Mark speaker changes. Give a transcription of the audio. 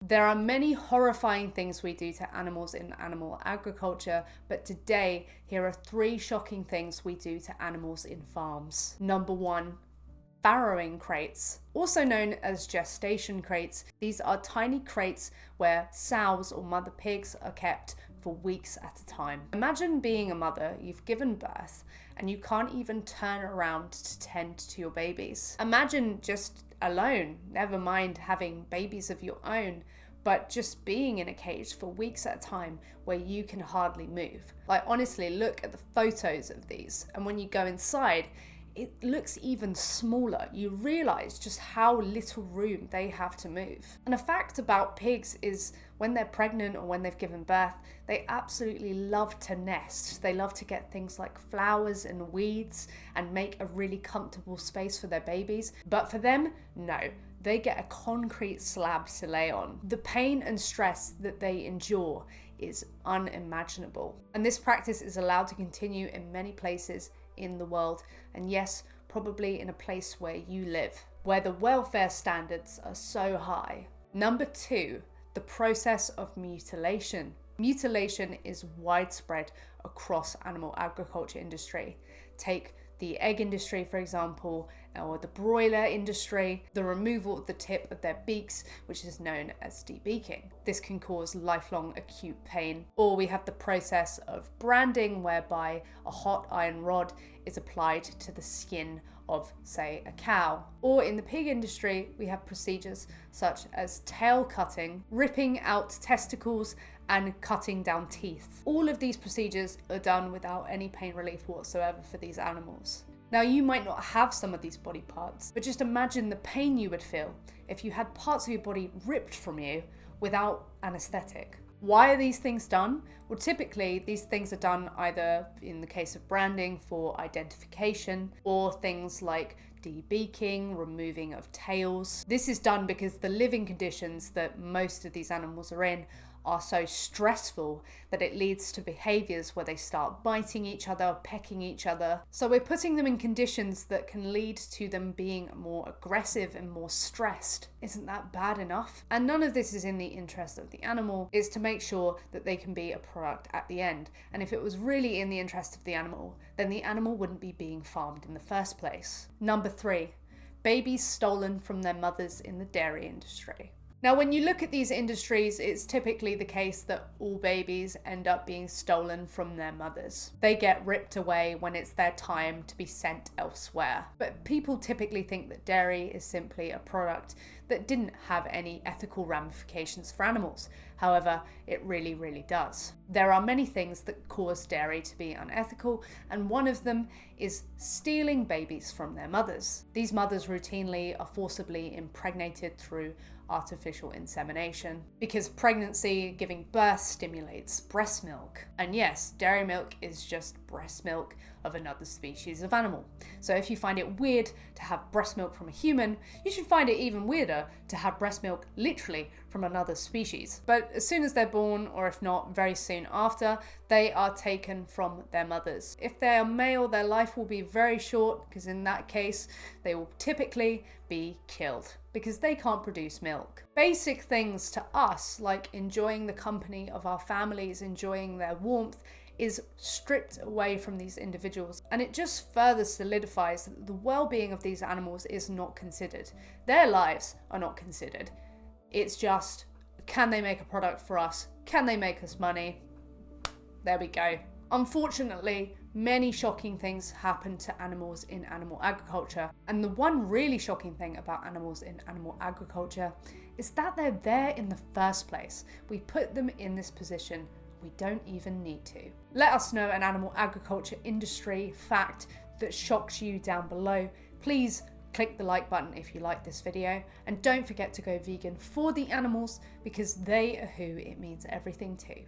Speaker 1: There are many horrifying things we do to animals in animal agriculture, but today, here are 3 shocking things we do to animals in farms. Number 1. Farrowing crates, also known as gestation crates. These are tiny crates where sows or mother pigs are kept for weeks at a time. Imagine being a mother, you've given birth, and you can't even turn around to tend to your babies. Imagine just alone, never mind having babies of your own, but just being in a cage for weeks at a time where you can hardly move. Like, honestly, look at the photos of these, and when you go inside, it looks even smaller. You realize just how little room they have to move. And a fact about pigs is when they're pregnant or when they've given birth, they absolutely love to nest. They love to get things like flowers and weeds and make a really comfortable space for their babies. But for them, no. They get a concrete slab to lay on. The pain and stress that they endure is unimaginable. And this practice is allowed to continue in many places in the world, and yes, probably in a place where you live, where the welfare standards are so high. Number 2, the process of mutilation. Mutilation is widespread across animal agriculture industry. Take the egg industry, for example, or the broiler industry, the removal of the tip of their beaks, which is known as debeaking. This can cause lifelong acute pain. Or we have the process of branding, whereby a hot iron rod is applied to the skin of, say, a cow. Or in the pig industry, we have procedures such as tail cutting, ripping out testicles, and cutting down teeth. All of these procedures are done without any pain relief whatsoever for these animals. Now, you might not have some of these body parts, but just imagine the pain you would feel if you had parts of your body ripped from you without anesthetic. Why are these things done? Well, typically these things are done either in the case of branding for identification, or things like debeaking, removing of tails. This is done because the living conditions that most of these animals are in are so stressful that it leads to behaviors where they start biting each other, pecking each other. So we're putting them in conditions that can lead to them being more aggressive and more stressed. Isn't that bad enough? And none of this is in the interest of the animal. It's to make sure that they can be a product at the end. And if it was really in the interest of the animal, then the animal wouldn't be being farmed in the first place. Number 3, babies stolen from their mothers in the dairy industry. Now, when you look at these industries, it's typically the case that all babies end up being stolen from their mothers. They get ripped away when it's their time to be sent elsewhere. But people typically think that dairy is simply a product that didn't have any ethical ramifications for animals. However, it really, really does. There are many things that cause dairy to be unethical, and one of them is stealing babies from their mothers. These mothers routinely are forcibly impregnated through artificial insemination, because pregnancy, giving birth, stimulates breast milk. And yes, dairy milk is just breast milk of another species of animal. So if you find it weird to have breast milk from a human, you should find it even weirder to have breast milk literally from another species. But as soon as they're born, or if not, very soon after, they are taken from their mothers. If they are male, their life will be very short, because in that case, they will typically be killed because they can't produce milk. Basic things to us, like enjoying the company of our families, enjoying their warmth, is stripped away from these individuals, and it just further solidifies that the well-being of these animals is not considered. Their lives are not considered. It's just, can they make a product for us? Can they make us money? There we go. Unfortunately, many shocking things happen to animals in animal agriculture, and the one really shocking thing about animals in animal agriculture is that they're there in the first place. We put them in this position. We don't even need to. Let us know an animal agriculture industry fact that shocks you down below. Please click the like button if you like this video, and don't forget to go vegan for the animals, because they are who it means everything to.